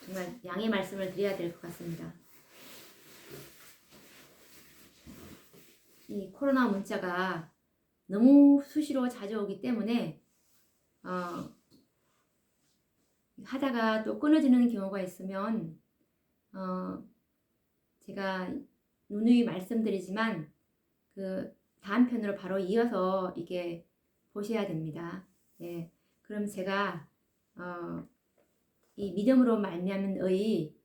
정말 양해 말씀을 드려야 될 것 같습니다. 이 코로나 문자가 너무 수시로 자주 오기 때문에 하다가 또 끊어지는 경우가 있으면 제가 누누이 말씀드리지만 그 다음 편으로 바로 이어서 이게 보셔야 됩니다. 예, 그럼 제가 이 믿음으로 말미암은 의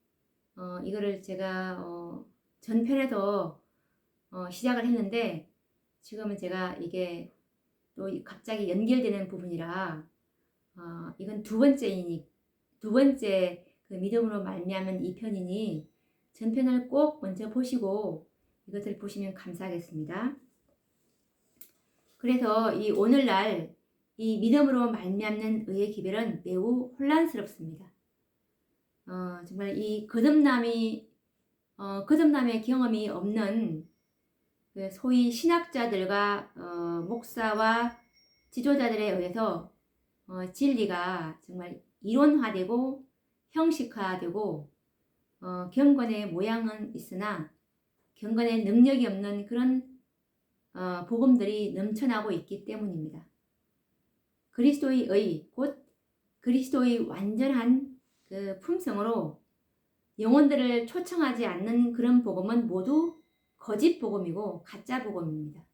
이거를 제가 전편에서 시작을 했는데 지금은 제가 이게 또 갑자기 연결되는 부분이라 이건 두 번째 그 믿음으로 말미암은 이 편이니 전편을 꼭 먼저 보시고 이것을 보시면 감사하겠습니다. 그래서 이 오늘날 이 믿음으로 말미암는 의의 기별은 매우 혼란스럽습니다. 정말 이 거듭남의 경험이 없는 그 소위 신학자들과 목사와 지도자들에 의해서 진리가 정말 이론화되고 형식화되고 경건의 모양은 있으나 경건의 능력이 없는 그런 복음들이 넘쳐나고 있기 때문입니다. 그리스도의 의, 곧 그리스도의 완전한 그 품성으로 영혼들을 초청하지 않는 그런 복음은 모두 거짓 복음이고 가짜 복음입니다.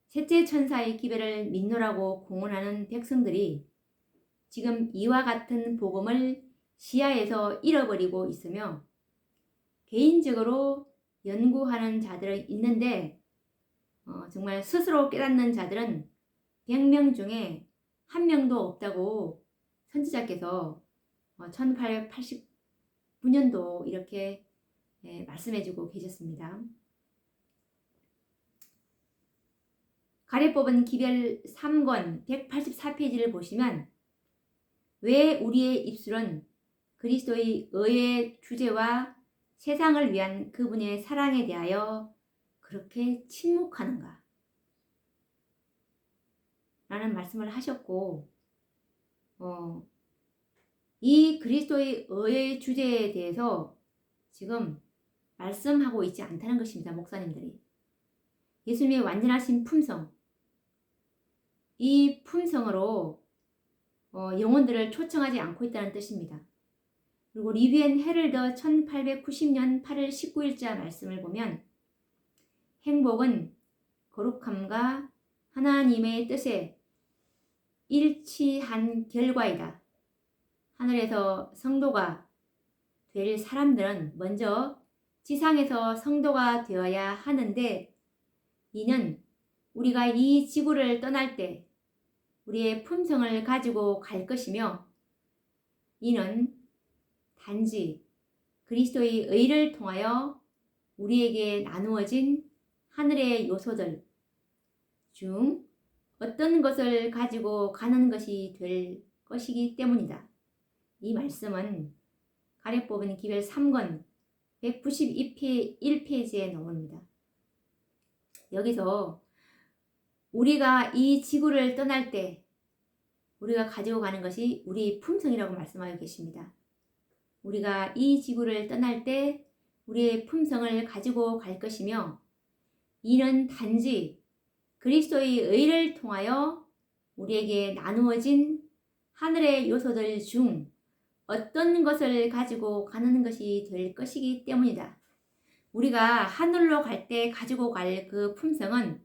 셋째 천사의 기별을 믿노라고 공언하는 백성들이 지금 이와 같은 복음을 시야에서 잃어버리고 있으며 개인적으로 연구하는 자들은 있는데 정말 스스로 깨닫는 자들은 100명 중에 1명도 없다고 선지자께서 1889년도 이렇게 말씀해주고 계셨습니다. 가래뽑은 기별 3권 184페이지를 보시면 왜 우리의 입술은 그리스도의 의의 주제와 세상을 위한 그분의 사랑에 대하여 그렇게 침묵하는가? 라는 말씀을 하셨고 이 그리스도의 의의 주제에 대해서 지금 말씀하고 있지 않다는 것입니다. 목사님들이. 예수님의 완전하신 품성, 이 품성으로 영혼들을 초청하지 않고 있다는 뜻입니다. 그리고 리비엔 헤럴더 1890년 8월 19일자 말씀을 보면 행복은 거룩함과 하나님의 뜻에 일치한 결과이다. 하늘에서 성도가 될 사람들은 먼저 지상에서 성도가 되어야 하는데 이는 우리가 이 지구를 떠날 때 우리의 품성을 가지고 갈 것이며 이는 단지 그리스도의 의를 통하여 우리에게 나누어진 하늘의 요소들 중 어떤 것을 가지고 가는 것이 될 것이기 때문이다. 이 말씀은 가래뽑은 기별 3권 191페이지에 나옵니다. 여기서 우리가 이 지구를 떠날 때 우리가 가지고 가는 것이 우리의 품성이라고 말씀하고 계십니다. 우리가 이 지구를 떠날 때 우리의 품성을 가지고 갈 것이며 이는 단지 그리스도의 의를 통하여 우리에게 나누어진 하늘의 요소들 중 어떤 것을 가지고 가는 것이 될 것이기 때문이다. 우리가 하늘로 갈 때 가지고 갈 그 품성은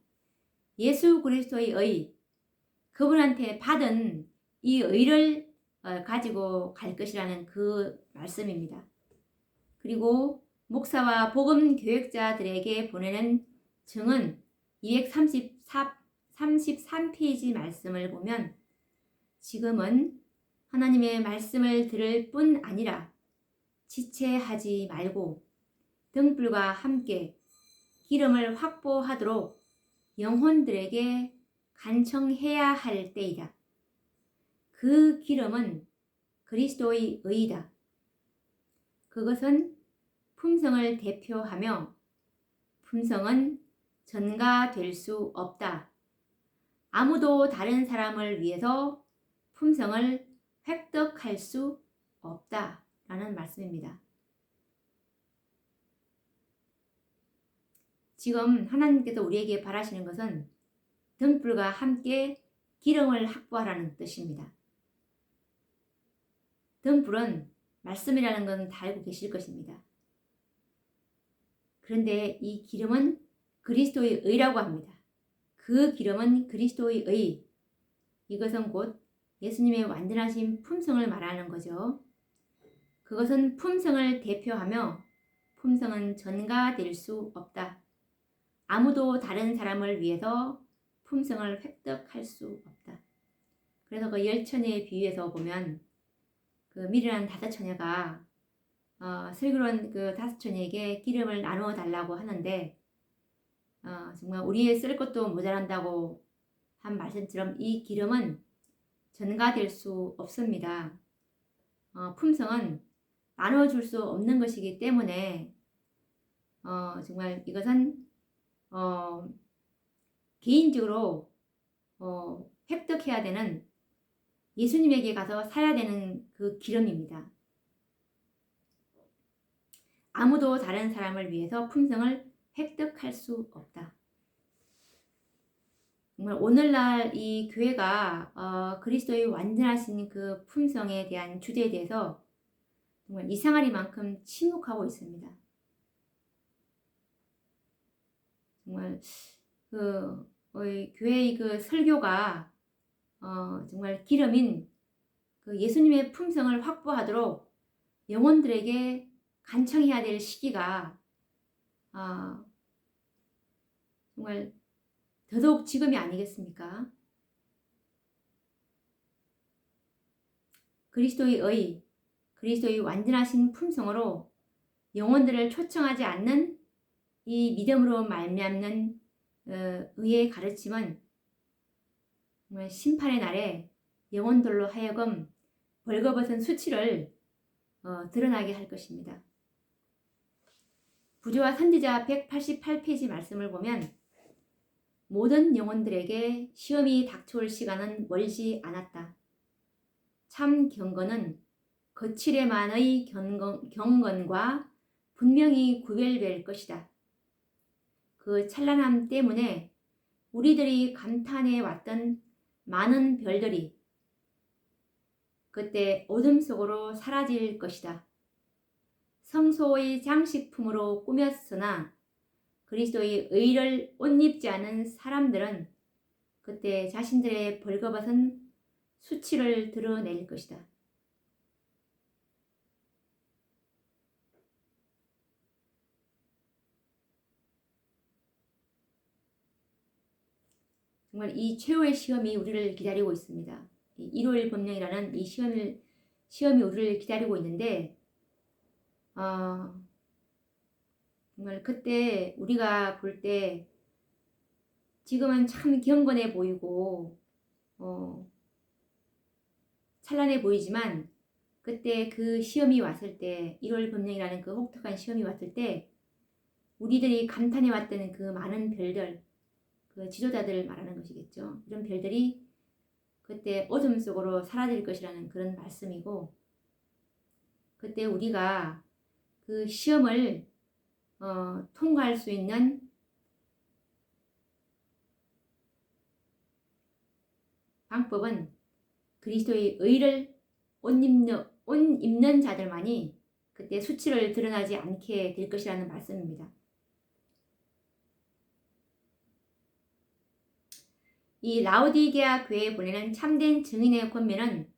예수 그리스도의 의, 그분한테 받은 이 의를 가지고 갈 것이라는 그 말씀입니다. 그리고 목사와 복음 교역자들에게 보내는 증언 233페이지 말씀을 보면 지금은 하나님의 말씀을 들을 뿐 아니라 지체하지 말고 등불과 함께 기름을 확보하도록 영혼들에게 간청해야 할 때이다. 그 기름은 그리스도의 의이다. 그것은 품성을 대표하며 품성은 전가될 수 없다. 아무도 다른 사람을 위해서 품성을 획득할 수 없다라는 말씀입니다. 지금 하나님께서 우리에게 바라시는 것은 등불과 함께 기름을 확보하라는 뜻입니다. 등불은 말씀이라는 것은 다 알고 계실 것입니다. 그런데 이 기름은 그리스도의 의라고 합니다. 그 기름은 그리스도의 의. 이것은 곧 예수님의 완전하신 품성을 말하는 거죠. 그것은 품성을 대표하며 품성은 전가될 수 없다. 아무도 다른 사람을 위해서 품성을 획득할 수 없다. 그래서 그 10처녀의 비유에서 보면 그 미련한 5처녀가 슬기로운 그 5처녀에게 기름을 나누어 달라고 하는데 정말 우리의 쓸 것도 모자란다고 한 말씀처럼 이 기름은 전가될 수 없습니다. 품성은 나눠줄 수 없는 것이기 때문에 정말 이것은 개인적으로 획득해야 되는 예수님에게 가서 사야 되는 그 기름입니다. 아무도 다른 사람을 위해서 품성을 획득할 수 없다. 정말 오늘날 이 교회가 그리스도의 완전하신 그 품성에 대한 주제에 대해서 정말 이상하리만큼 침묵하고 있습니다. 정말 교회의 그 설교가 정말 기름인 그 예수님의 품성을 확보하도록 영혼들에게 간청해야 될 시기가 정말 더더욱 지금이 아니겠습니까? 그리스도의 완전하신 품성으로 영혼들을 초청하지 않는 이 믿음으로 말미암는 의의 가르침은 정말 심판의 날에 영혼들로 하여금 벌거벗은 수치를 드러나게 할 것입니다. 부조와 선지자 188페이지 말씀을 보면 모든 영혼들에게 시험이 닥쳐올 시간은 멀지 않았다. 참 경건은 거칠에만의 경건과 분명히 구별될 것이다. 그 찬란함 때문에 우리들이 감탄해 왔던 많은 별들이 그때 어둠 속으로 사라질 것이다. 성소의 장식품으로 꾸몄으나 그리스도의 의를 옷 입지 않은 사람들은 그때 자신들의 벌거벗은 수치를 드러낼 것이다. 정말 이 최후의 시험이 우리를 기다리고 있습니다. 일요일 법령이라는 이 시험이 우리를 기다리고 있는데 정말 그때 우리가 볼 때 지금은 참 경건해 보이고 찬란해 보이지만 그때 그 시험이 왔을 때 1월 법령이라는 그 혹독한 시험이 왔을 때 우리들이 감탄해 왔던 그 많은 별들 그 지도자들을 말하는 것이겠죠. 이런 별들이 그때 어둠 속으로 사라질 것이라는 그런 말씀이고 그때 우리가 그 시험을 통과할 수 있는 방법은 그리스도의 의를 옷 입는 자들만이 그때 수치를 드러나지 않게 될 것이라는 말씀입니다. 이 라오디게아 교회에 보내는 참된 증인의 권면은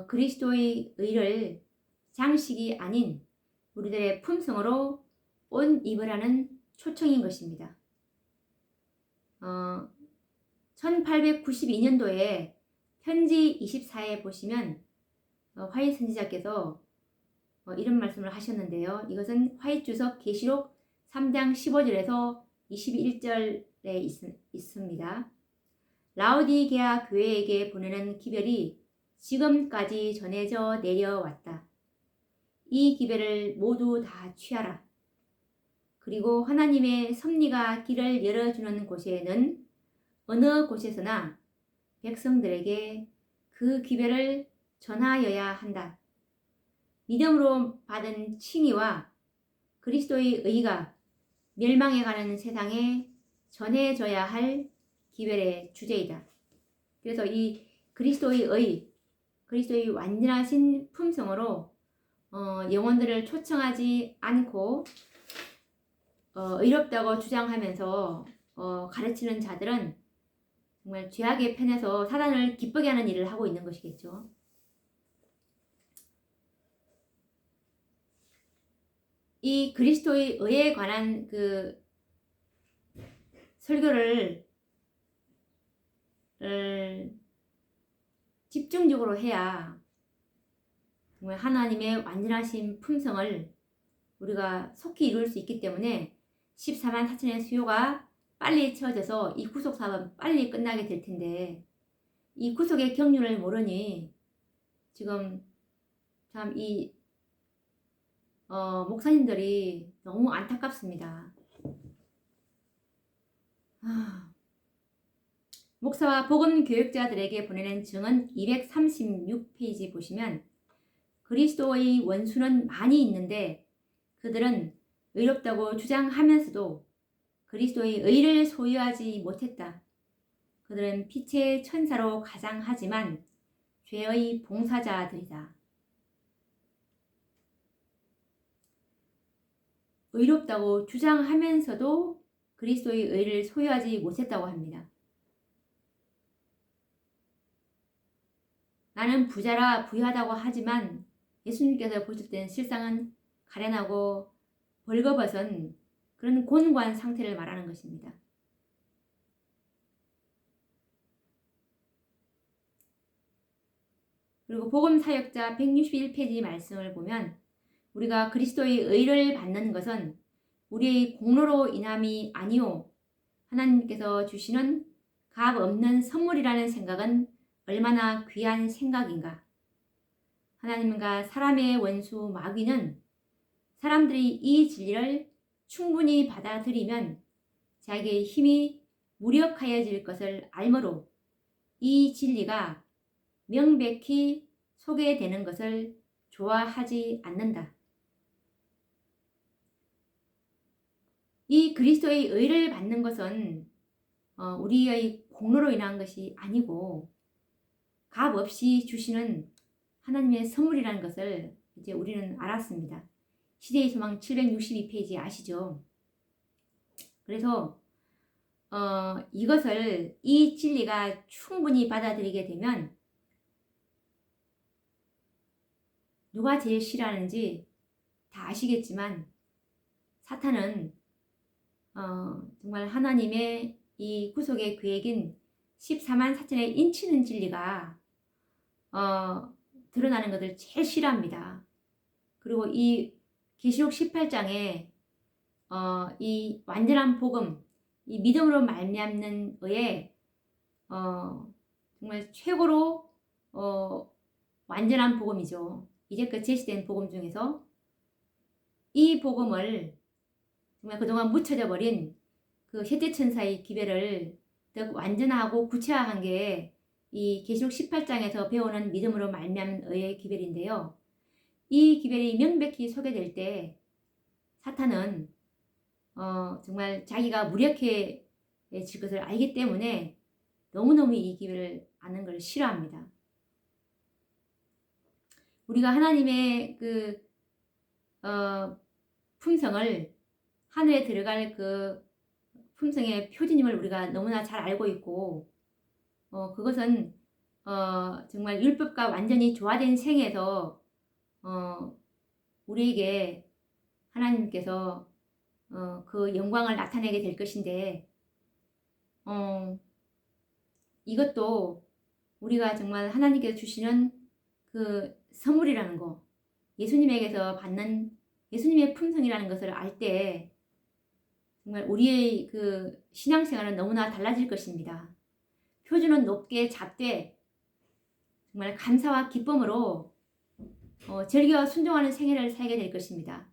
그리스도의 의를 장식이 아닌 우리들의 품성으로 옷 입으라는 초청인 것입니다. 1892년도에 편지 24에 보시면 화이트 선지자께서 이런 말씀을 하셨는데요. 이것은 화이트 주석 계시록 3장 15절에서 21절에 있습니다. 라오디게아 교회에게 보내는 기별이 지금까지 전해져 내려왔다. 이 기별을 모두 다 취하라. 그리고 하나님의 섭리가 길을 열어주는 곳에는 어느 곳에서나 백성들에게 그 기별을 전하여야 한다. 믿음으로 받은 칭의와 그리스도의 의가 멸망해가는 세상에 전해져야 할 기별의 주제이다. 그래서 이 그리스도의 의, 그리스도의 완전하신 품성으로 영혼들을 초청하지 않고 의롭다고 주장하면서 가르치는 자들은 정말 죄악의 편에서 사단을 기쁘게 하는 일을 하고 있는 것이겠죠. 이 그리스도의 의에 관한 그 설교를 집중적으로 해야 정말 하나님의 완전하신 품성을 우리가 속히 이룰 수 있기 때문에 14만 4천의 수요가 빨리 채워져서 이 구속 사업은 빨리 끝나게 될 텐데, 이 구속의 경륜을 모르니 지금 참 이 목사님들이 너무 안타깝습니다. 목사와 복음 교육자들에게 보내는 증언 236페이지 보시면, 그리스도의 원수는 많이 있는데 그들은 의롭다고 주장하면서도 그리스도의 의를 소유하지 못했다. 그들은 빛의 천사로 가장하지만 죄의 봉사자들이다. 의롭다고 주장하면서도 그리스도의 의를 소유하지 못했다고 합니다. 나는 부자라 부유하다고 하지만 예수님께서 보실 때는 실상은 가련하고 벌거벗은 그런 곤고한 상태를 말하는 것입니다. 그리고 복음사역자 161페이지 말씀을 보면, 우리가 그리스도의 의를 받는 것은 우리의 공로로 인함이 아니오 하나님께서 주시는 값 없는 선물이라는 생각은 얼마나 귀한 생각인가. 하나님과 사람의 원수 마귀는 사람들이 이 진리를 충분히 받아들이면 자기의 힘이 무력하여질 것을 알므로 이 진리가 명백히 소개되는 것을 좋아하지 않는다. 이 그리스도의 의를 받는 것은 우리의 공로로 인한 것이 아니고 값 없이 주시는 하나님의 선물이라는 것을 이제 우리는 알았습니다. 시대의 소망 762페이지 아시죠? 그래서 이것을, 이 진리가 충분히 받아들이게 되면 누가 제일 싫어하는지 다 아시겠지만, 사탄은 정말 하나님의 이 구속의 계획인 14만 4천의 인치는 진리가 드러나는 것을 제일 싫어합니다. 그리고 이 계시록 18장에 이 완전한 복음, 이 믿음으로 말미암는 의에 정말 최고로 완전한 복음이죠. 이제껏 제시된 복음 중에서 이 복음을 정말 그동안 묻혀져 버린 그 셋대천사의 기별을 더 완전하고 구체화한 게 이 계시록 18장에서 배우는 믿음으로 말미암는 의의 기별인데요. 이 기별이 명백히 소개될 때 사탄은 정말 자기가 무력해질 것을 알기 때문에 너무너무 이 기별을 아는 걸 싫어합니다. 우리가 하나님의 그 품성을, 하늘에 들어갈 그 품성의 표준임을 우리가 너무나 잘 알고 있고, 그것은 정말 율법과 완전히 조화된 생에서 우리에게 하나님께서 그 영광을 나타내게 될 것인데, 이것도 우리가 정말 하나님께서 주시는 그 선물이라는 거, 예수님에게서 받는 예수님의 품성이라는 것을 알 때 정말 우리의 그 신앙생활은 너무나 달라질 것입니다. 표준은 높게 잡되 정말 감사와 기쁨으로 절기와 순종하는 생애를 살게 될 것입니다.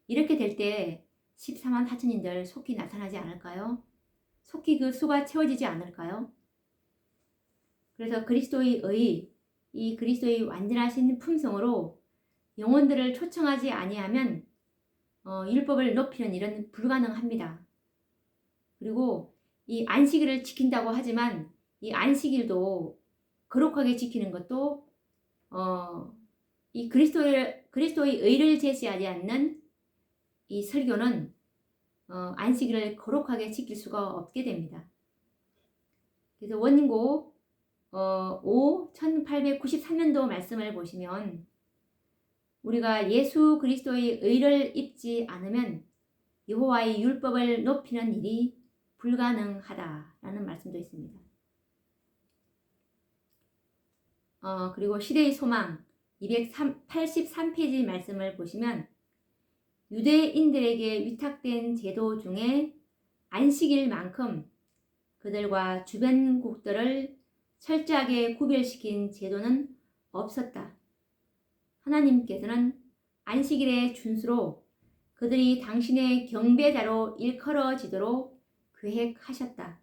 이렇게 될 때 14만 4천인들 속히 나타나지 않을까요? 속히 그 수가 채워지지 않을까요? 그래서 이 그리스도의 완전하신 품성으로 영혼들을 초청하지 아니하면 율법을 높이는 일은 불가능합니다. 그리고 이 안식일을 지킨다고 하지만 이 안식일도 거룩하게 지키는 것도 이 그리스도의 의를 제시하지 않는 이 설교는 안식일을 거룩하게 지킬 수가 없게 됩니다. 그래서 원고 1893년도 말씀을 보시면 우리가 예수 그리스도의 의를 입지 않으면 여호와의 율법을 높이는 일이 불가능하다라는 말씀도 있습니다. 그리고 시대의 소망 283페이지 말씀을 보시면 유대인들에게 위탁된 제도 중에 안식일만큼 그들과 주변국들을 철저하게 구별시킨 제도는 없었다. 하나님께서는 안식일의 준수로 그들이 당신의 경배자로 일컬어지도록 계획하셨다.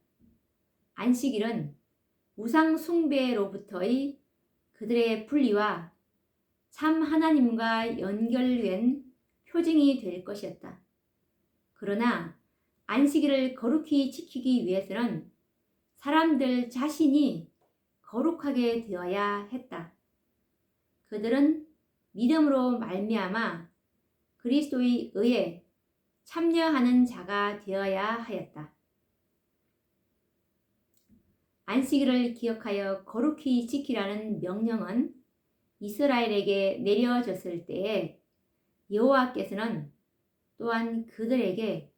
안식일은 우상 숭배로부터의 그들의 분리와 참 하나님과 연결된 표징이 될 것이었다. 그러나 안식일을 거룩히 지키기 위해서는 사람들 자신이 거룩하게 되어야 했다. 그들은 믿음으로 말미암아 그리스도의 의에 참여하는 자가 되어야 하였다. 안식일을 기억하여 거룩히 지키라는 명령은 이스라엘에게 내려졌을 때에 여호와께서는 또한 그들에게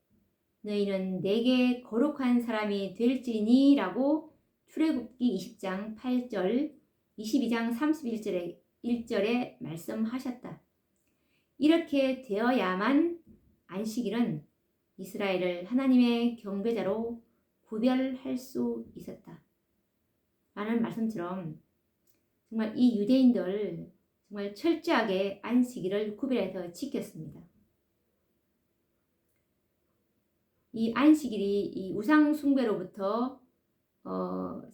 너희는 내게 거룩한 사람이 될지니 라고 출애굽기 20장 8절 22장 31절에 말씀하셨다. 이렇게 되어야만 안식일은 이스라엘을 하나님의 경배자로 구별할 수 있었다. 라는 말씀처럼 정말 이 유대인들 정말 철저하게 안식일을 구별해서 지켰습니다. 이 안식일이 이 우상 숭배로부터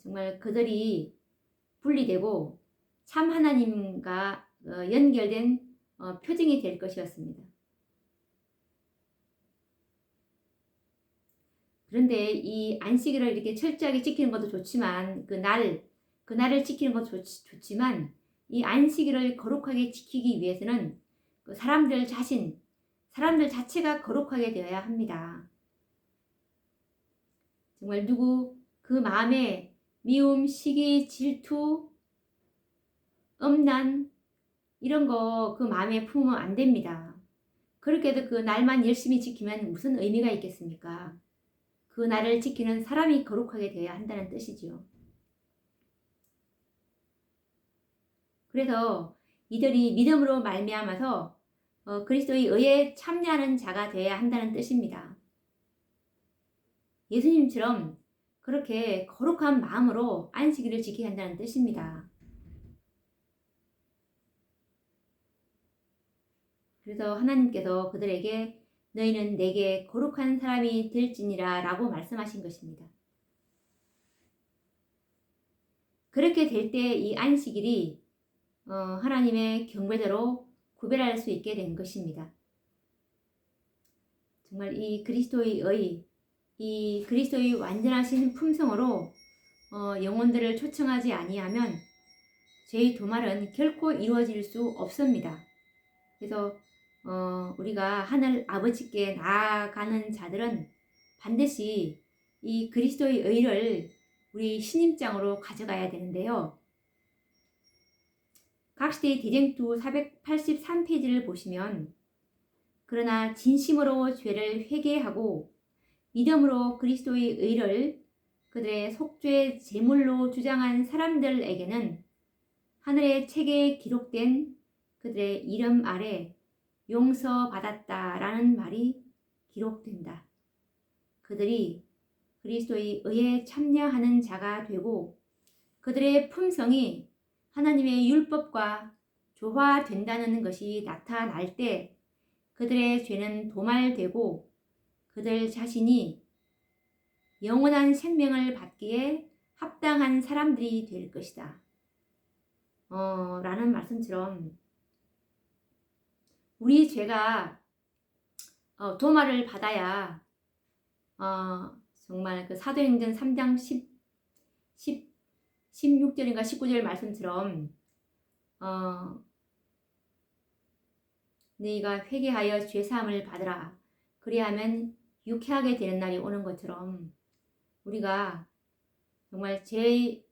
정말 그들이 분리되고 참 하나님과 연결된 표징이 될 것이었습니다. 그런데 이 안식일을 이렇게 철저하게 지키는 것도 좋지만 그날을 지키는 것도 좋지만 이 안식일을 거룩하게 지키기 위해서는 그 사람들 자체가 거룩하게 되어야 합니다. 정말 그 마음에 미움, 시기, 질투, 엄난 이런 거 그 마음에 품으면 안 됩니다. 그렇게 해도 그 날만 열심히 지키면 무슨 의미가 있겠습니까? 그 날을 지키는 사람이 거룩하게 되어야 한다는 뜻이지요. 그래서 이들이 믿음으로 말미암아서 그리스도의 의에 참여하는 자가 되어야 한다는 뜻입니다. 예수님처럼 그렇게 거룩한 마음으로 안식일을 지켜야 한다는 뜻입니다. 그래서 하나님께서 그들에게 너희는 내게 거룩한 사람이 될지니라 라고 말씀하신 것입니다. 그렇게 될 때 이 안식일이 하나님의 경배자로 구별할 수 있게 된 것입니다. 정말 이 그리스도의 완전하신 품성으로 영혼들을 초청하지 아니하면 죄의 도말은 결코 이루어질 수 없습니다. 그래서 우리가 하늘 아버지께 나아가는 자들은 반드시 이 그리스도의 의를 우리 신임장으로 가져가야 되는데요. 각시대의 대쟁투 483페이지를 보시면 그러나 진심으로 죄를 회개하고 믿음으로 그리스도의 의를 그들의 속죄 제물로 주장한 사람들에게는 하늘의 책에 기록된 그들의 이름 아래 용서받았다라는 말이 기록된다. 그들이 그리스도의 의에 참여하는 자가 되고 그들의 품성이 하나님의 율법과 조화된다는 것이 나타날 때 그들의 죄는 도말되고 그들 자신이 영원한 생명을 받기에 합당한 사람들이 될 것이다. 라는 말씀처럼 우리 죄가 도마를 받아야 정말 그 사도행전 3장 16절인가 19절 말씀처럼 너희가 회개하여 죄사함을 받으라. 그리하면 유쾌하게 되는 날이 오는 것처럼 우리가 정말 죄의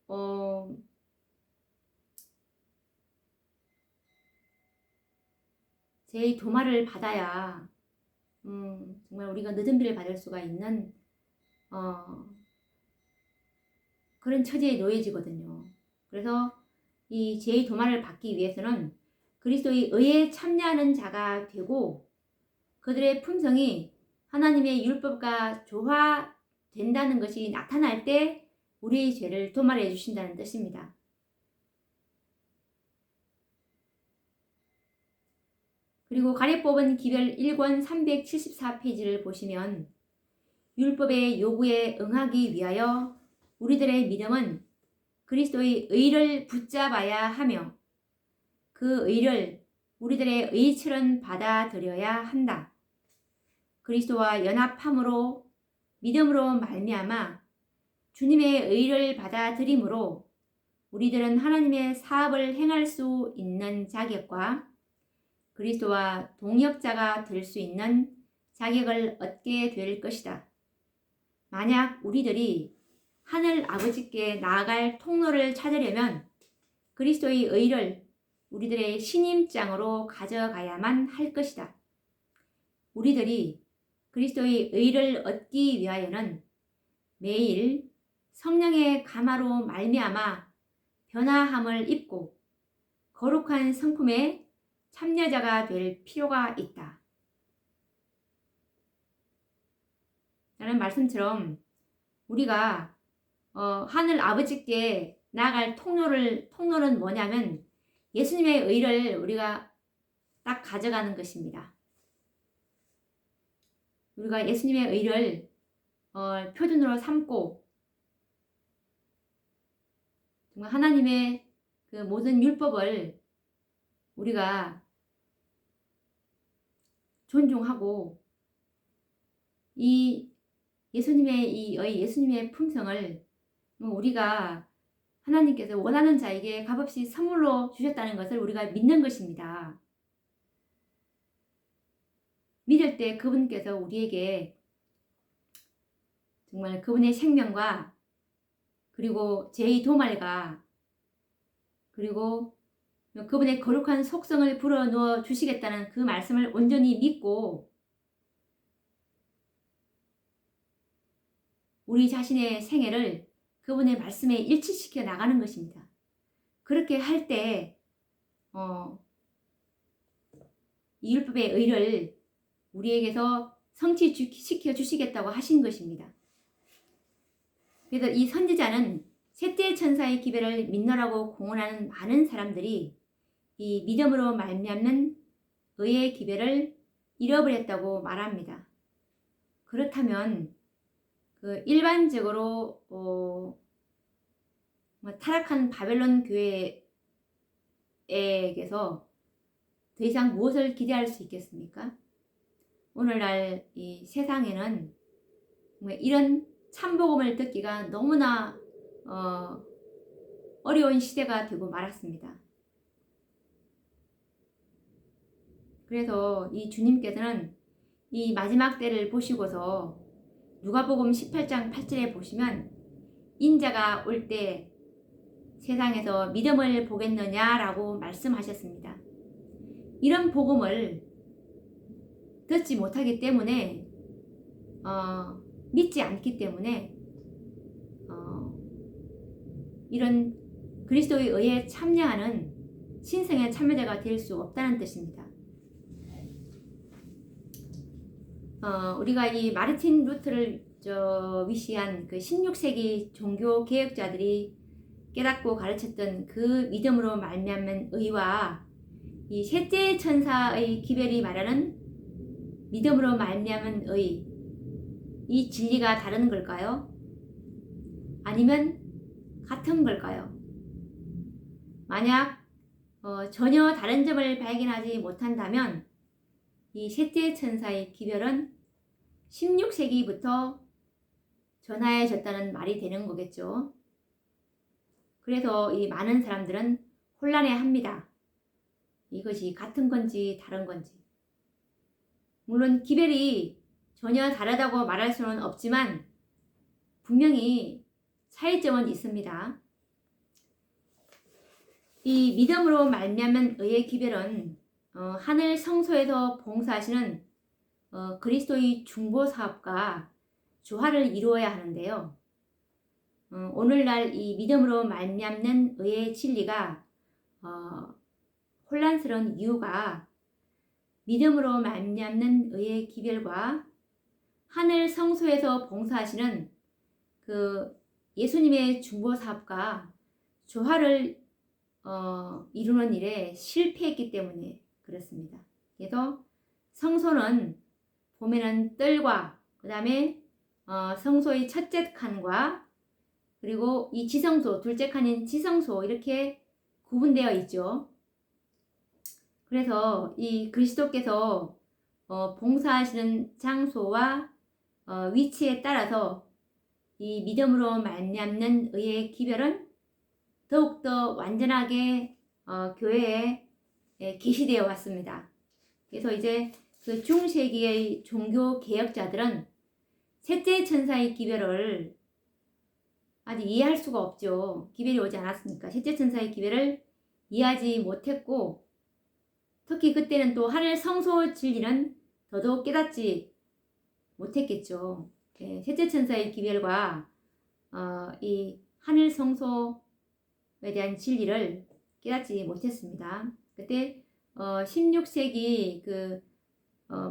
도마를 받아야 정말 우리가 늦은 비를 받을 수가 있는 그런 처지에 놓여지거든요. 그래서 이 죄의 도마를 받기 위해서는 그리스도의 의에 참여하는 자가 되고 그들의 품성이 하나님의 율법과 조화된다는 것이 나타날 때 우리의 죄를 도말해 주신다는 뜻입니다. 그리고 가래뽑은 기별 1권 374페이지를 보시면 율법의 요구에 응하기 위하여 우리들의 믿음은 그리스도의 의를 붙잡아야 하며 그 의를 우리들의 의처럼 받아들여야 한다. 그리스도와 연합함으로 믿음으로 말미암아 주님의 의를 받아들임으로 우리들은 하나님의 사업을 행할 수 있는 자격과 그리스도와 동역자가 될 수 있는 자격을 얻게 될 것이다. 만약 우리들이 하늘 아버지께 나아갈 통로를 찾으려면 그리스도의 의를 우리들의 신임장으로 가져가야만 할 것이다. 우리들이 그리스도의 의를 얻기 위하여는 매일 성령의 감화로 말미암아 변화함을 입고 거룩한 성품의 참여자가 될 필요가 있다. 라는 말씀처럼 우리가 하늘 아버지께 나아갈 통로는 뭐냐면 예수님의 의를 우리가 딱 가져가는 것입니다. 우리가 예수님의 의를 표준으로 삼고 정말 하나님의 그 모든 율법을 우리가 존중하고 이 예수님의 품성을 우리가 하나님께서 원하는 자에게 값없이 선물로 주셨다는 것을 우리가 믿는 것입니다. 믿을 때 그분께서 우리에게 정말 그분의 생명과 그리고 죄의 도말과 그리고 그분의 거룩한 속성을 불어넣어 주시겠다는 그 말씀을 온전히 믿고 우리 자신의 생애를 그분의 말씀에 일치시켜 나가는 것입니다. 그렇게 할 때 이 율법의 의를 우리에게서 성취시켜 주시겠다고 하신 것입니다. 그래서 이 선지자는 셋째 천사의 기별을 믿노라고 공언하는 많은 사람들이 이 믿음으로 말미암는 의의 기별을 잃어버렸다고 말합니다. 그렇다면 그 일반적으로 타락한 바벨론 교회에게서 더 이상 무엇을 기대할 수 있겠습니까? 오늘날 이 세상에는 이런 참복음을 듣기가 너무나 어려운 시대가 되고 말았습니다. 그래서 이 주님께서는 이 마지막 때를 보시고서 누가복음 18장 8절에 보시면 인자가 올 때 세상에서 믿음을 보겠느냐라고 말씀하셨습니다. 이런 복음을 듣지 못하기 때문에 믿지 않기 때문에 이런 그리스도의 의에 참여하는 신성의 참여자가 될 수 없다는 뜻입니다. 우리가 이 마르틴 루터를 위시한 그 16세기 종교 개혁자들이 깨닫고 가르쳤던 그 믿음으로 말미암은 의와 이 셋째 천사의 기별이 말하는 믿음으로 말미암은 의, 이 진리가 다른 걸까요? 아니면 같은 걸까요? 만약 전혀 다른 점을 발견하지 못한다면 이 셋째 천사의 기별은 16세기부터 전하여졌다는 말이 되는 거겠죠. 그래서 이 많은 사람들은 혼란해 합니다. 이것이 같은 건지 다른 건지. 물론 기별이 전혀 다르다고 말할 수는 없지만 분명히 차이점은 있습니다. 이 믿음으로 말미암은 의의 기별은 하늘 성소에서 봉사하시는 그리스도의 중보 사업과 조화를 이루어야 하는데요. 오늘날 이 믿음으로 말미암는 의의 진리가 혼란스러운 이유가 믿음으로 말미암는 의의 기별과 하늘 성소에서 봉사하시는 그 예수님의 중보 사업과 조화를 이루는 일에 실패했기 때문에 그렇습니다. 그래서 성소는 보면은 뜰과 그 다음에 성소의 첫째 칸과 그리고 이 지성소, 둘째 칸인 지성소 이렇게 구분되어 있죠. 그래서 이 그리스도께서 봉사하시는 장소와 위치에 따라서 이 믿음으로 말미암는 의의 기별은 더욱더 완전하게 교회에 계시되어 왔습니다. 그래서 이제 그 중세기의 종교 개혁자들은 셋째 천사의 기별을 아직 이해할 수가 없죠. 기별이 오지 않았으니까 셋째 천사의 기별을 이해하지 못했고 특히 그때는 또 하늘 성소 진리는 더더욱 깨닫지 못했겠죠. 셋째 천사의 기별과 이 하늘 성소에 대한 진리를 깨닫지 못했습니다. 그때 16세기 그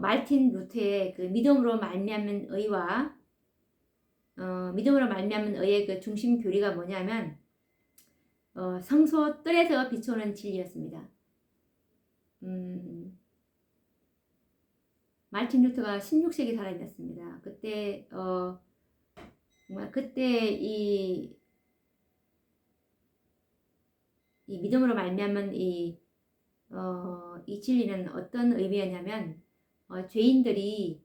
말틴 루터의 그 믿음으로 말미암은 의와 믿음으로 말미암은 의의 그 중심 교리가 뭐냐면 성소 뜰에서 비춰오는 진리였습니다. 말틴 루터가 16세기 살아있었습니다. 그때 정말 그때 이 믿음으로 말미암은 이 진리는 어떤 의미였냐면 죄인들이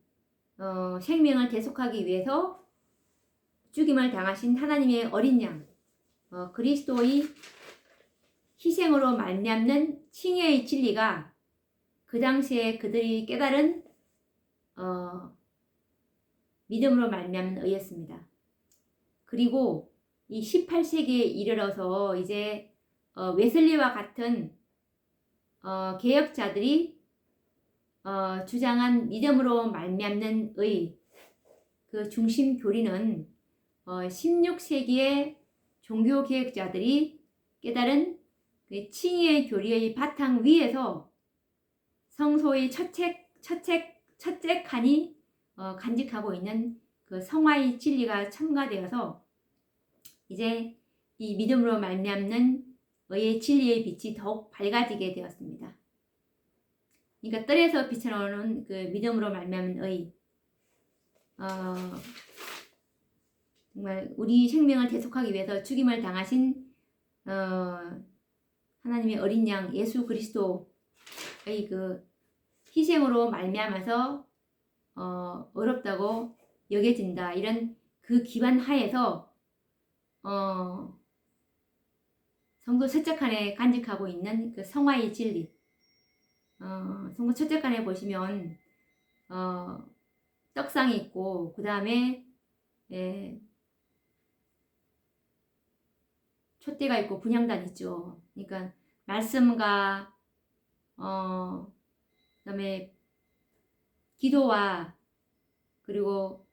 생명을 대속하기 위해서 죽임을 당하신 하나님의 어린 양 그리스도의 희생으로 말미암는 칭의의 진리가 그 당시에 그들이 깨달은 믿음으로 말미암는 의였습니다. 그리고 이 18세기에 이르러서 이제 웨슬리와 같은 개혁자들이 주장한 믿음으로 말미암는 의 그 중심 교리는 16세기의 종교 개혁자들이 깨달은 그 칭의의 교리의 바탕 위에서 성소의 첫째 칸이 간직하고 있는 그 성화의 진리가 첨가되어서 이제 이 믿음으로 말미암는 의의 진리의 빛이 더욱 밝아지게 되었습니다. 그러니까 뜰에서 비춰나오는 그 믿음으로 말미암는 의 정말 우리 생명을 대속하기 위해서 죽임을 당하신 하나님의 어린 양 예수 그리스도의 그 희생으로 말미암아서 어렵다고 여겨진다. 이런 그 기반 하에서 성도 첫째 칸에 간직하고 있는 그 성화의 진리. 성도 첫째 칸에 보시면 떡상이 있고 그 다음에 촛대가 있고 분향단 있죠. 그러니까 말씀과 그다음에 기도와 그리고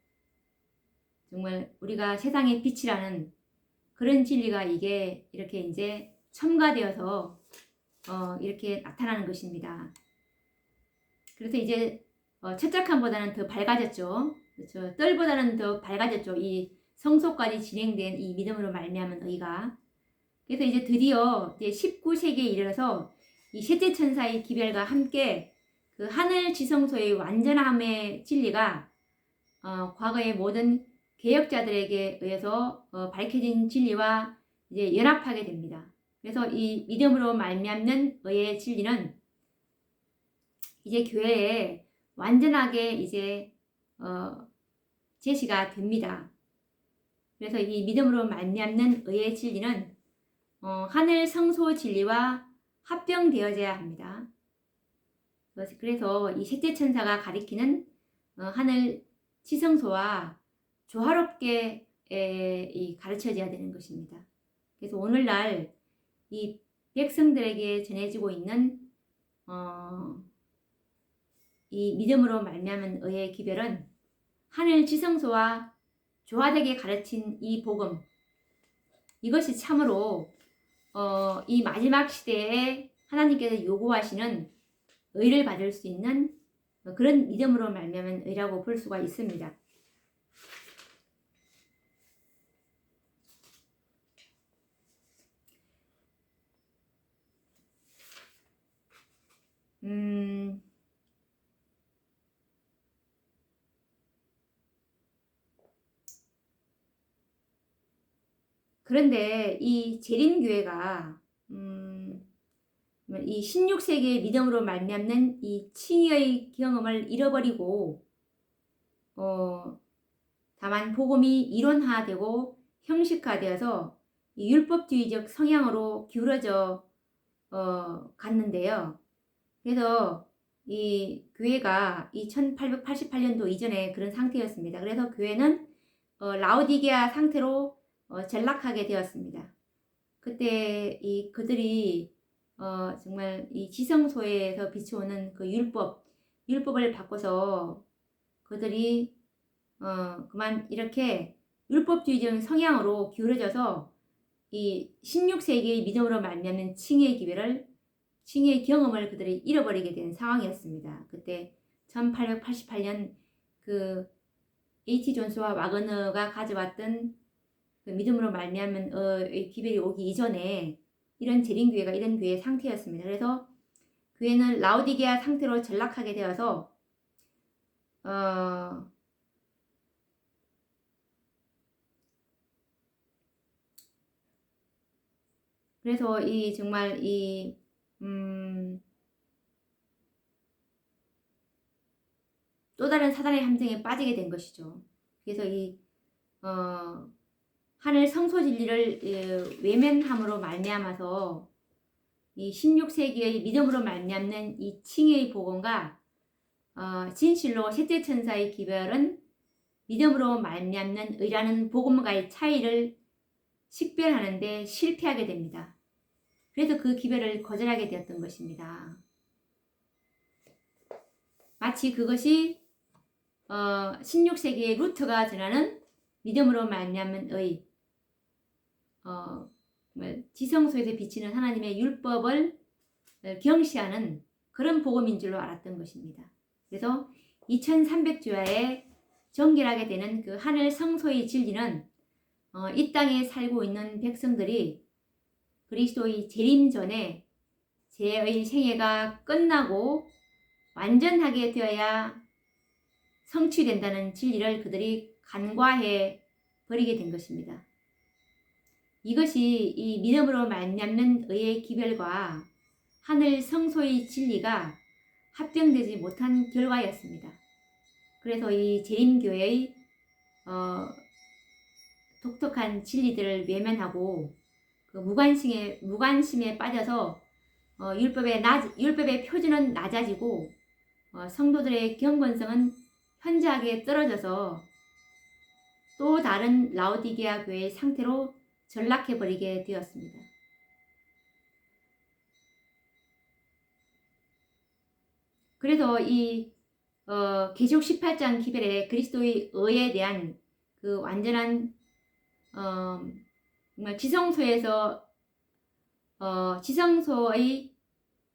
정말 우리가 세상의 빛이라는 그런 진리가 이게 이렇게 이제 첨가되어서 이렇게 나타나는 것입니다. 그래서 이제 첫째 칸보다는 더 밝아졌죠. 그렇죠. 뜰보다는 더 밝아졌죠. 이 성소까지 진행된 이 믿음으로 말미암은 의가. 그래서 이제 드디어 이제 19세기에 이르러서 이 셋째 천사의 기별과 함께 그 하늘 지성소의 완전함의 진리가 과거의 모든 개혁자들에게 의해서 밝혀진 진리와 이제 연합하게 됩니다. 그래서 이 믿음으로 말미암는 의의 진리는 이제 교회에 완전하게 이제 제시가 됩니다. 그래서 이 믿음으로 말미암는 의의 진리는 하늘 성소 진리와 합병되어져야 합니다. 그래서 이 셋째 천사가 가리키는 하늘 지성소와 조화롭게 가르쳐져야 되는 것입니다. 그래서 오늘날 이 백성들에게 전해지고 있는 이 믿음으로 말미암은 의의 기별은 하늘 지성소와 조화되게 가르친 이 복음, 이것이 참으로 이 마지막 시대에 하나님께서 요구하시는 의를 받을 수 있는 그런 믿음으로 말미암은 의라고 볼 수가 있습니다. 그런데 이 재림교회가 이 16세기의 믿음으로 말미암는 이 칭의의 경험을 잃어버리고 다만 복음이 이론화되고 형식화되어서 이 율법주의적 성향으로 기울어져 갔는데요. 그래서 이 교회가 이 1888년도 이전에 그런 상태였습니다. 그래서 교회는 라오디게아 상태로 전락하게 되었습니다. 그때 그들이 정말 이 지성소에서 비춰오는 그 율법을 바꿔서 그들이 그만 이렇게 율법주의적 성향으로 기울어져서 이 16세기의 믿음으로 말미암는 칭의의 경험을 그들이 잃어버리게 된 상황이었습니다. 그때 1888년 그 H. 존스와 와그너가 가져왔던 그 믿음으로 말미암은 기별이 오기 이전에 이런 재림교회가 이런 교회의 상태였습니다. 그래서 교회는 라오디게아 상태로 전락하게 되어서 그래서 이 정말 또 다른 사단의 함정에 빠지게 된 것이죠. 그래서 하늘 성소 진리를 외면함으로 말미암아서 이 16세기의 믿음으로 말미암는 이 칭의의 복음과 진실로 셋째 천사의 기별은 믿음으로 말미암는 의라는 복음과의 차이를 식별하는데 실패하게 됩니다. 그래서 그 기별을 거절하게 되었던 것입니다. 마치 그것이 16세기의 루터가 전하는 믿음으로 말미암은 의, 지성소에서 비치는 하나님의 율법을 경시하는 그런 복음인 줄로 알았던 것입니다. 그래서 2300주야에 정결하게 되는 그 하늘 성소의 진리는 이 땅에 살고 있는 백성들이 그리스도의 재림 전에 죄의 생애가 끝나고 완전하게 되어야 성취된다는 진리를 그들이 간과해 버리게 된 것입니다. 이것이 이 믿음으로 말미암는 의의 기별과 하늘 성소의 진리가 합병되지 못한 결과였습니다. 그래서 이 재림교회의 독특한 진리들을 외면하고 그 무관심에 빠져서 율법의 표준은 낮아지고 성도들의 경건성은 현저하게 떨어져서 또 다른 라오디게아 교회의 상태로 전락해버리게 되었습니다. 그래서 이 계시록 18장 기별에 그리스도의 의에 대한 그 완전한 정말 지성소의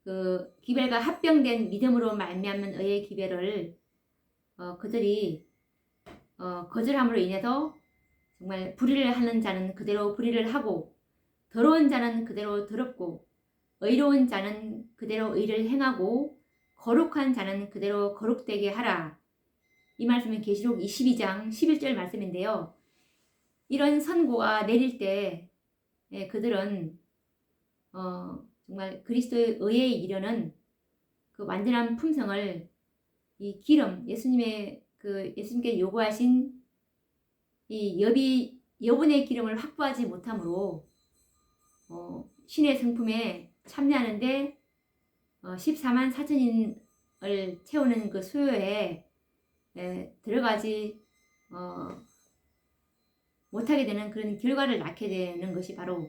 그 기별과 합병된 믿음으로 말미암는 의의 기별을 그들이 거절함으로 인해서 정말 불의를 하는 자는 그대로 불의를 하고 더러운 자는 그대로 더럽고 의로운 자는 그대로 의를 행하고 거룩한 자는 그대로 거룩되게 하라. 이 말씀은 계시록 22장 11절 말씀인데요. 이런 선고가 내릴 때 그들은 정말 그리스도의 의에 이르는 그 완전한 품성을 이 기름, 예수님께 요구하신 이 여분의 기름을 확보하지 못함으로 신의 성품에 참여하는데 14만 4천인을 채우는 그 수요에 들어가지 못하게 되는 그런 결과를 낳게 되는 것이 바로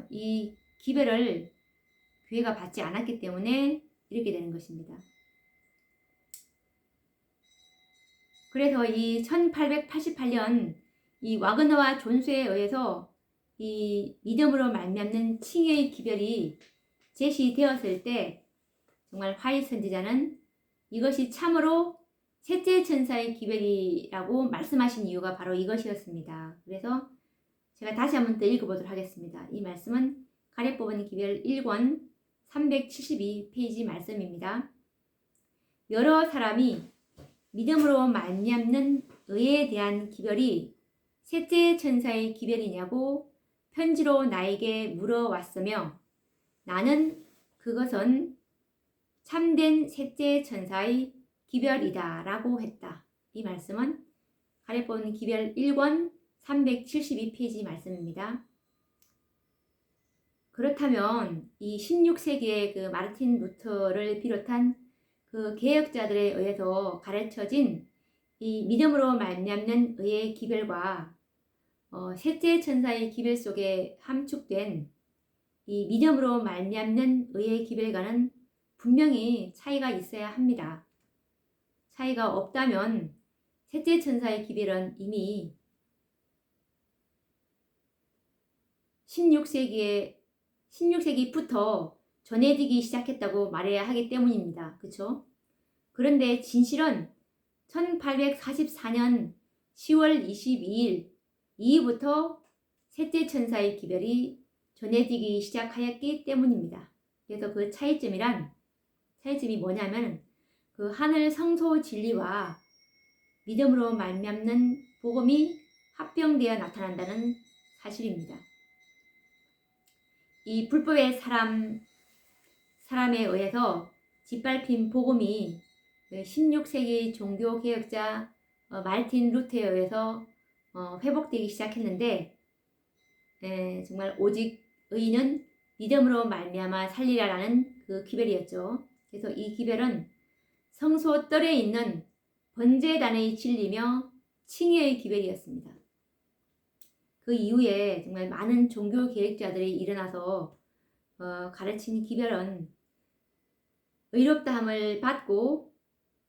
이 기별을 교회가 받지 않았기 때문에 이렇게 되는 것입니다. 그래서 이 1888년 이 와그너와 존스에 의해서 이 믿음으로 말미암는 칭의의 기별이 제시되었을 때 정말 화이트 선지자는 이것이 참으로 셋째 천사의 기별이라고 말씀하신 이유가 바로 이것이었습니다. 그래서 제가 다시 한번 더 읽어보도록 하겠습니다. 이 말씀은 가래 뽑은 기별 1권 372페이지 말씀입니다. 여러 사람이 믿음으로 말미암는 의에 대한 기별이 셋째 천사의 기별이냐고 편지로 나에게 물어왔으며 나는 그것은 참된 셋째 천사의 기별이다 라고 했다. 이 말씀은 가래 뽑은 기별 1권 372페이지 말씀입니다. 그렇다면 이 16세기의 그 마르틴 루터를 비롯한 그 개혁자들에 의해서 가르쳐진 이 믿음으로 말미암는 의의 기별과 셋째 천사의 기별 속에 함축된 이 믿음으로 말미암는 의의 기별과는 분명히 차이가 있어야 합니다. 차이가 없다면 셋째 천사의 기별은 이미 16세기부터 전해지기 시작했다고 말해야 하기 때문입니다. 그렇죠? 그런데 진실은 1844년 10월 22일 이후부터 셋째 천사의 기별이 전해지기 시작하였기 때문입니다. 그래서 그 차이점이 뭐냐면 그 하늘 성소 진리와 믿음으로 말미암는 복음이 합병되어 나타난다는 사실입니다. 이 불법의 사람에 의해서 짓밟힌 복음이 16세기 종교개혁자 마르틴 루터에 의해서 회복되기 시작했는데 정말 오직 의인은 믿음으로 말미암아 살리라라는 그 기별이었죠. 그래서 이 기별은 성소 뜰에 있는 번제단의 진리며 칭의의 기별이었습니다. 그 이후에 정말 많은 종교개혁자들이 일어나서 가르친 기별은 의롭다함을 받고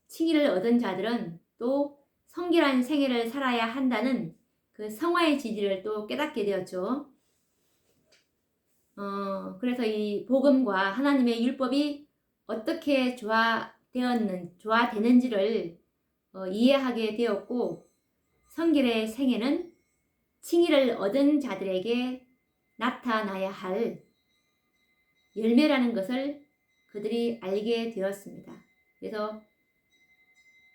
칭의를 얻은 자들은 또 성결한 생애를 살아야 한다는 그 성화의 진리를 또 깨닫게 되었죠. 그래서 이 복음과 하나님의 율법이 어떻게 조화되는지를 이해하게 되었고 성결의 생애는 칭의를 얻은 자들에게 나타나야 할 열매라는 것을 그들이 알게 되었습니다. 그래서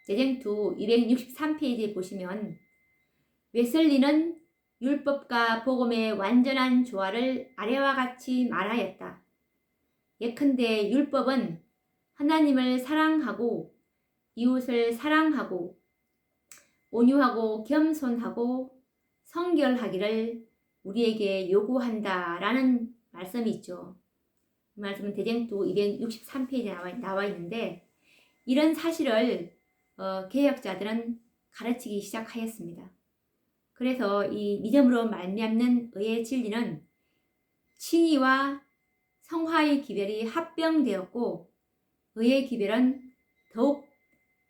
대쟁투 263페이지에 보시면 웨슬리는 율법과 복음의 완전한 조화를 아래와 같이 말하였다. 예컨대 율법은 하나님을 사랑하고 이웃을 사랑하고 온유하고 겸손하고 성결하기를 우리에게 요구한다라는 말씀이 있죠. 이 말씀은 대쟁투 263페이지에 나와 있는데 이런 사실을 개혁자들은 가르치기 시작하였습니다. 그래서 이 믿음으로 말미암는 의의 진리는 칭의와 성화의 기별이 합병되었고 의의 기별은 더욱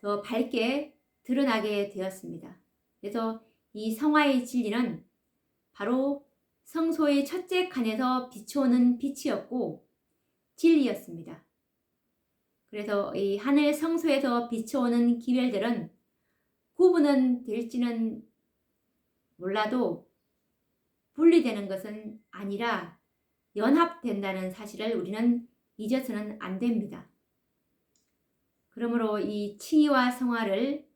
더 밝게 드러나게 되었습니다. 그래서 이 성화의 진리는 바로 성소의 첫째 칸에서 비추어오는 빛이었고 진리였습니다. 그래서 이 하늘 성소에서 비춰오는 기별들은 구분은 될지는 몰라도 분리되는 것은 아니라 연합된다는 사실을 우리는 잊어서는 안 됩니다. 그러므로 이 칭의와 성화를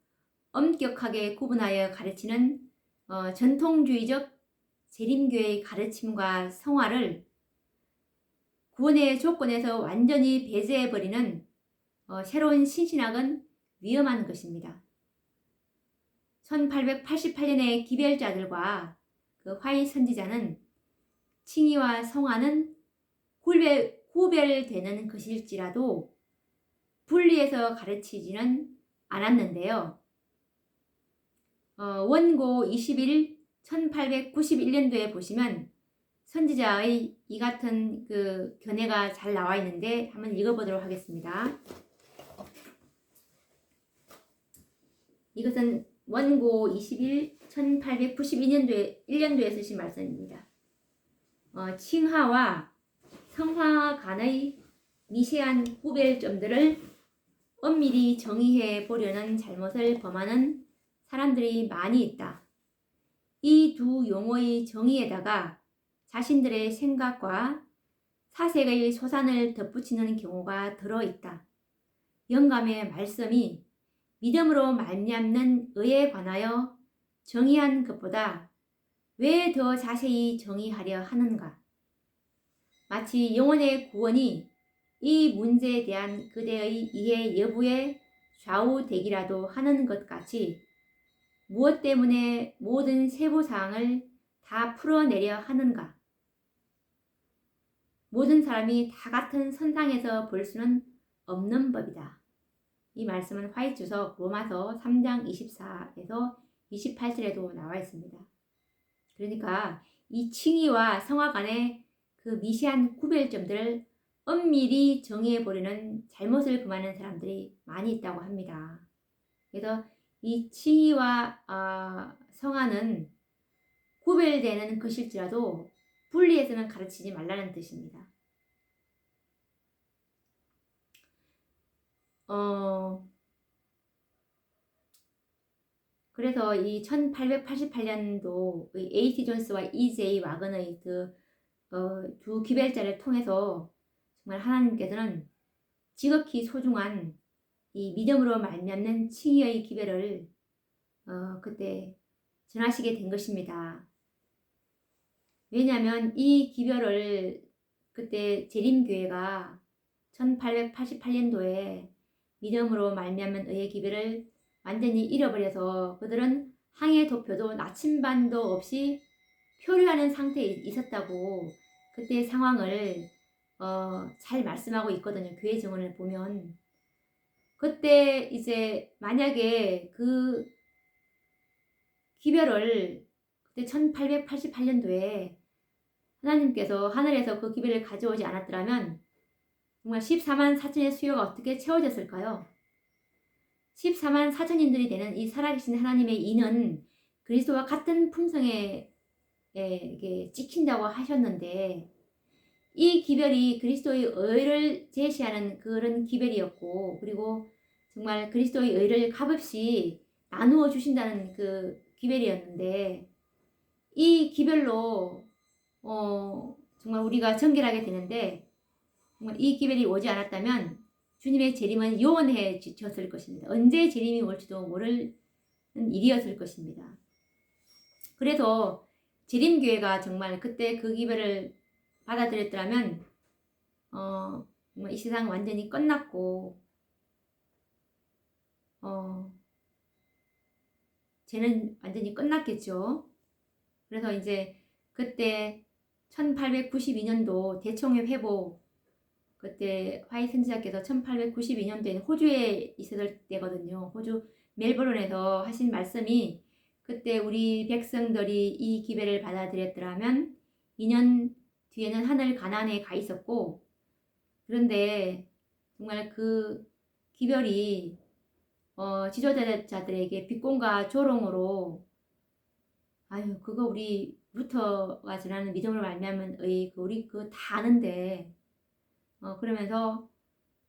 엄격하게 구분하여 가르치는 전통주의적 재림교회의 가르침과 성화를 구원의 조건에서 완전히 배제해버리는 새로운 신신학은 위험한 것입니다. 1888년의 기별자들과 그 화이 선지자는 칭의와 성화는 구별되는 것일지라도 분리해서 가르치지는 않았는데요. 원고 21 1891년도에 보시면 선지자의 이 같은 그 견해가 잘 나와 있는데 한번 읽어보도록 하겠습니다. 이것은 원고 21 1892년도에 쓰신 말씀입니다. 칭하와 성화 간의 미세한 구별점들을 엄밀히 정의해 보려는 잘못을 범하는 사람들이 많이 있다. 이 두 용어의 정의에다가 자신들의 생각과 사색의 소산을 덧붙이는 경우가 들어있다. 영감의 말씀이 믿음으로 말미암는 의에 관하여 정의한 것보다 왜 더 자세히 정의하려 하는가? 마치 영혼의 구원이 이 문제에 대한 그대의 이해 여부에 좌우되기라도 하는 것 같이 무엇 때문에 모든 세부사항을 다 풀어내려 하는가? 모든 사람이 다 같은 선상에서 볼 수는 없는 법이다. 이 말씀은 화이트서 로마서 3장 24에서 28절에도 나와 있습니다. 그러니까 이 칭의와 성화 간의 그 미세한 구별점들을 엄밀히 정의해 보려는 잘못을 범하는 사람들이 많이 있다고 합니다. 그래서 이 칭의와 성화는 구별되는 것일지라도 분리해서는 가르치지 말라는 뜻입니다. 그래서 이 1888년도 A.T. 존스와 E.J. 와건의 두 기별자를 통해서 정말 하나님께서는 지극히 소중한 이 믿음으로 말미암는 칭의의 기별을 그때 전하시게 된 것입니다. 왜냐하면 이 기별을 그때 재림교회가 1888년도에 믿음으로 말미암는 의의 기별을 완전히 잃어버려서 그들은 항해 도표도 나침반도 없이 표류하는 상태에 있었다고 그때 상황을 잘 말씀하고 있거든요. 교회 증언을 보면. 그때 이제 만약에 그 기별을 그때 1888년도에 하나님께서 하늘에서 그 기별을 가져오지 않았더라면 정말 14만 4천의 수요가 어떻게 채워졌을까요? 14만 4천인들이 되는 이 살아계신 하나님의 인은 그리스도와 같은 품성에 찍힌다고 하셨는데 이 기별이 그리스도의 의를 제시하는 그런 기별이었고 그리고 정말 그리스도의 의를 값없이 나누어 주신다는 그 기별이었는데 이 기별로 정말 우리가 정결하게 되는데 정말 이 기별이 오지 않았다면 주님의 재림은 요원해졌을 것입니다. 언제 재림이 올지도 모를 일이었을 것입니다. 그래서 재림교회가 정말 그때 그 기별을 받아들였더라면 이 세상 완전히 끝났고 죄는 완전히 끝났겠죠. 그래서 이제 그때 1892년도 대청회 회복 그때 화이 선지자께서 1892년도에는 호주에 있었을 때거든요. 호주 멜버른에서 하신 말씀이 그때 우리 백성들이 이 기별을 받아들였더라면 2년 뒤에는 하늘 가나안에 가 있었고 그런데 정말 그 기별이 지도자들에게 비공과 조롱으로 아유 그거 우리 루터가 전하는 믿음으로 말미암은 우리 그거 다 아는데 그러면서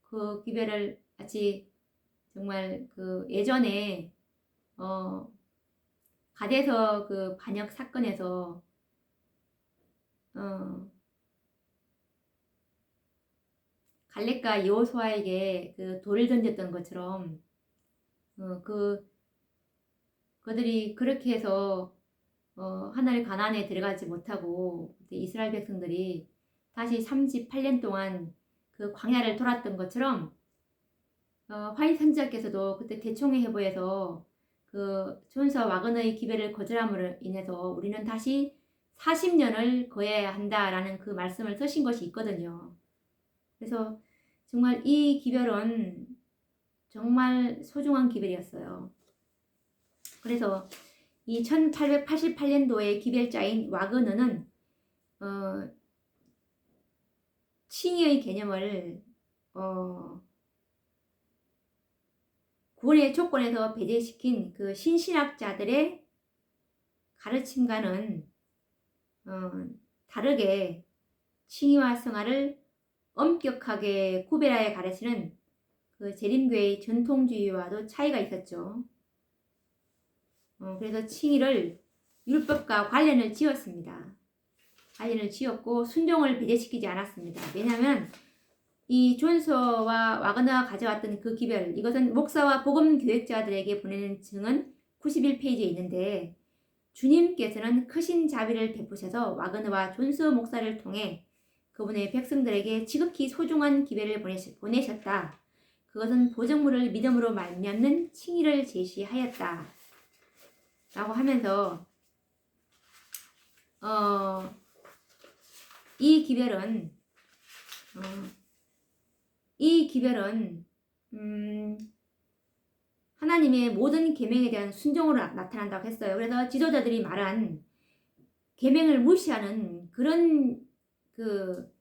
그 기별을 같이 정말 그 예전에 가대서 그 반역 사건에서 갈렙과 여호수아에게 그 돌을 던졌던 것처럼 그들이 그렇게 해서 하나님 가나안에 들어가지 못하고 이스라엘 백성들이 다시 38년 동안 그 광야를 돌았던 것처럼 화이트 선지자께서도 그때 대총회 회보에서 그 존스와 와그너의 기별을 거절함으로 인해서 우리는 다시 40년을 거해야 한다라는 그 말씀을 쓰신 것이 있거든요. 그래서 정말 이 기별은 정말 소중한 기별이었어요. 그래서 이 1888년도의 기별자인 와그너는 칭의의 개념을 구원의 조건에서 배제시킨 그 신신학자들의 가르침과는 다르게 칭의와 성화를 엄격하게 구별하여 가르치는 그 재림교의 전통주의와도 차이가 있었죠. 그래서 칭의를 율법과 관련을 지었습니다. 관련을 지었고 순종을 배제시키지 않았습니다. 왜냐하면 이 존서와 와그너가 가져왔던 그 기별, 이것은 목사와 복음 교역자들에게 보내는 증은 91페이지에 있는데 주님께서는 크신 자비를 베푸셔서 와그너와 존서 목사를 통해 그분의 백성들에게 지극히 소중한 기별을 보내셨다. 그것은 보정물을 믿음으로 말미암는 칭의를 제시하였다. 라고 하면서 이 기별은 하나님의 모든 계명에 대한 순종으로 나타난다고 했어요. 그래서 지도자들이 말한 계명을 무시하는 그런 그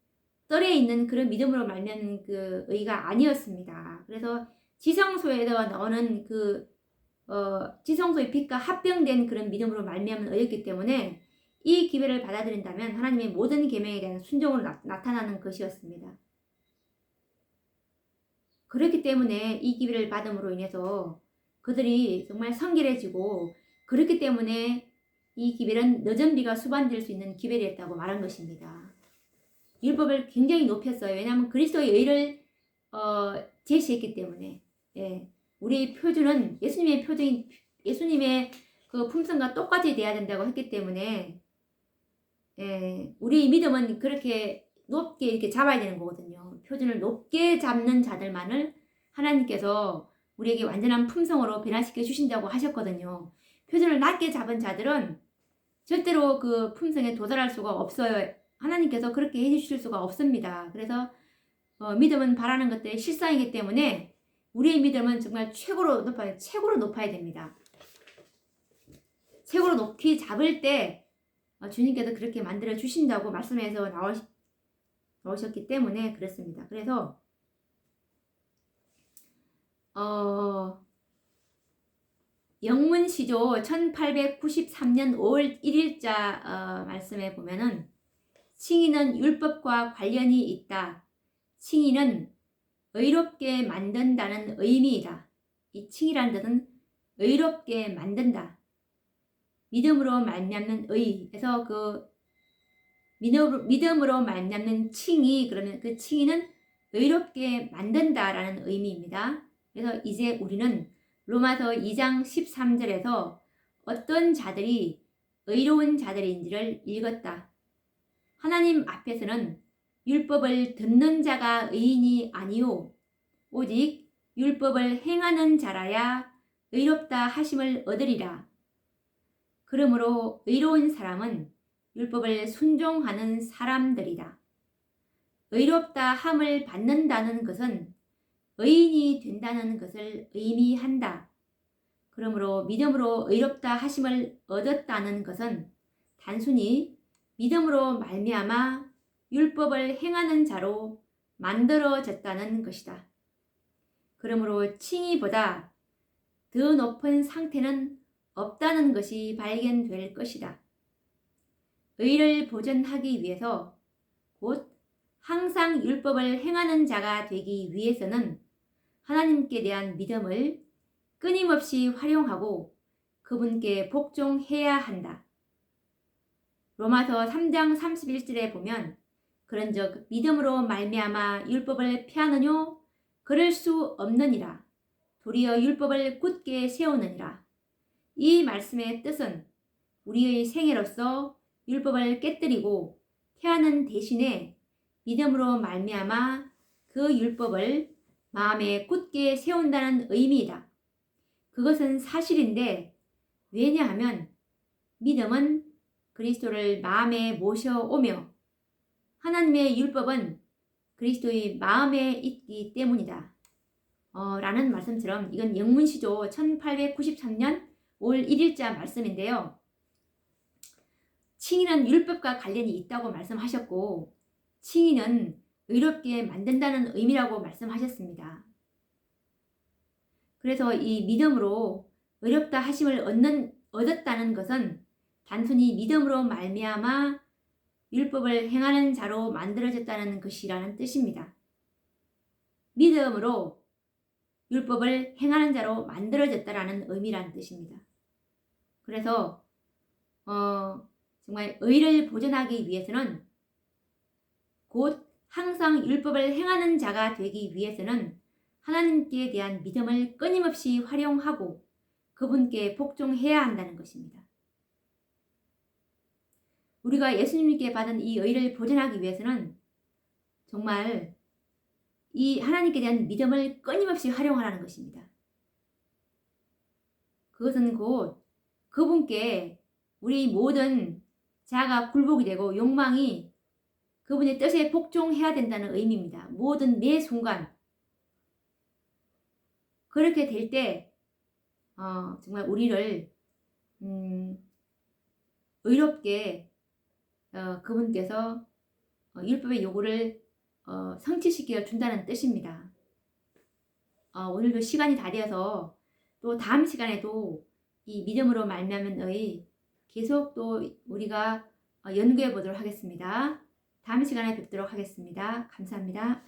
떨에 있는 그런 믿음으로 말미암는 그 의가 아니었습니다. 그래서 지성소에서 나오는 지성소의 빛과 합병된 그런 믿음으로 말미암은 의였기 때문에 이 기별을 받아들인다면 하나님의 모든 계명에 대한 순종으로 나타나는 것이었습니다. 그렇기 때문에 이 기별을 받음으로 인해서 그들이 정말 성결해지고 그렇기 때문에 이 기별은 늦은 비가 수반될 수 있는 기별이었다고 말한 것입니다. 율법을 굉장히 높였어요. 왜냐하면 그리스도의 의를 제시했기 때문에. 예. 우리의 표준은 예수님의 그 품성과 똑같이 돼야 된다고 했기 때문에 우리의 믿음은 그렇게 높게 이렇게 잡아야 되는 거거든요. 표준을 높게 잡는 자들만을 하나님께서 우리에게 완전한 품성으로 변화시켜 주신다고 하셨거든요. 표준을 낮게 잡은 자들은 절대로 그 품성에 도달할 수가 없어요. 하나님께서 그렇게 해주실 수가 없습니다. 그래서 믿음은 바라는 것들의 실상이기 때문에 우리의 믿음은 정말 최고로 높아야 됩니다. 최고로 높이 잡을 때 주님께서 그렇게 만들어 주신다고 말씀에서 나오셨기 때문에 그렇습니다. 그래서 영문시조 1893년 5월 1일자 말씀에 보면은 칭의는 율법과 관련이 있다. 칭의는 의롭게 만든다는 의미이다. 이 칭의라는 뜻은 의롭게 만든다. 믿음으로 말미암는 의에서 그 믿음으로 말미암는 칭의, 그러면 그 칭의는 의롭게 만든다라는 의미입니다. 그래서 이제 우리는 로마서 2장 13절에서 어떤 자들이 의로운 자들인지를 읽었다. 하나님 앞에서는 율법을 듣는 자가 의인이 아니오 오직 율법을 행하는 자라야 의롭다 하심을 얻으리라. 그러므로 의로운 사람은 율법을 순종하는 사람들이다. 의롭다 함을 받는다는 것은 의인이 된다는 것을 의미한다. 그러므로 믿음으로 의롭다 하심을 얻었다는 것은 단순히 믿음으로 말미암아 율법을 행하는 자로 만들어졌다는 것이다. 그러므로 칭의보다 더 높은 상태는 없다는 것이 발견될 것이다. 의를 보존하기 위해서 곧 항상 율법을 행하는 자가 되기 위해서는 하나님께 대한 믿음을 끊임없이 활용하고 그분께 복종해야 한다. 로마서 3장 31절에 보면 그런즉 믿음으로 말미암아 율법을 폐하느뇨 그럴 수 없느니라. 도리어 율법을 굳게 세우느니라. 이 말씀의 뜻은 우리의 생애로서 율법을 깨뜨리고 태하는 대신에 믿음으로 말미암아 그 율법을 마음에 굳게 세운다는 의미이다. 그것은 사실인데 왜냐하면 믿음은 그리스도를 마음에 모셔오며 하나님의 율법은 그리스도의 마음에 있기 때문이다. 라는 말씀처럼 이건 영문시조 1893년 5월 1일자 말씀인데요. 칭의는 율법과 관련이 있다고 말씀하셨고 칭의는 의롭게 만든다는 의미라고 말씀하셨습니다. 그래서 이 믿음으로 의롭다 하심을 얻었다는 것은 단순히 믿음으로 말미암아 율법을 행하는 자로 만들어졌다는 것이라는 뜻입니다. 믿음으로 율법을 행하는 자로 만들어졌다라는 의미라는 뜻입니다. 그래서 정말 의를 보존하기 위해서는 곧 항상 율법을 행하는 자가 되기 위해서는 하나님께 대한 믿음을 끊임없이 활용하고 그분께 복종해야 한다는 것입니다. 우리가 예수님께 받은 이 의를 보존하기 위해서는 정말 이 하나님께 대한 믿음을 끊임없이 활용하라는 것입니다. 그것은 곧 그분께 우리 모든 자아가 굴복이 되고 욕망이 그분의 뜻에 복종해야 된다는 의미입니다. 모든 매 순간 그렇게 될 때 정말 우리를 의롭게 그분께서 율법의 요구를 성취시켜 준다는 뜻입니다. 오늘도 시간이 다 되어서 또 다음 시간에도 이 믿음으로 말미암은의 계속 또 우리가 연구해 보도록 하겠습니다. 다음 시간에 뵙도록 하겠습니다. 감사합니다.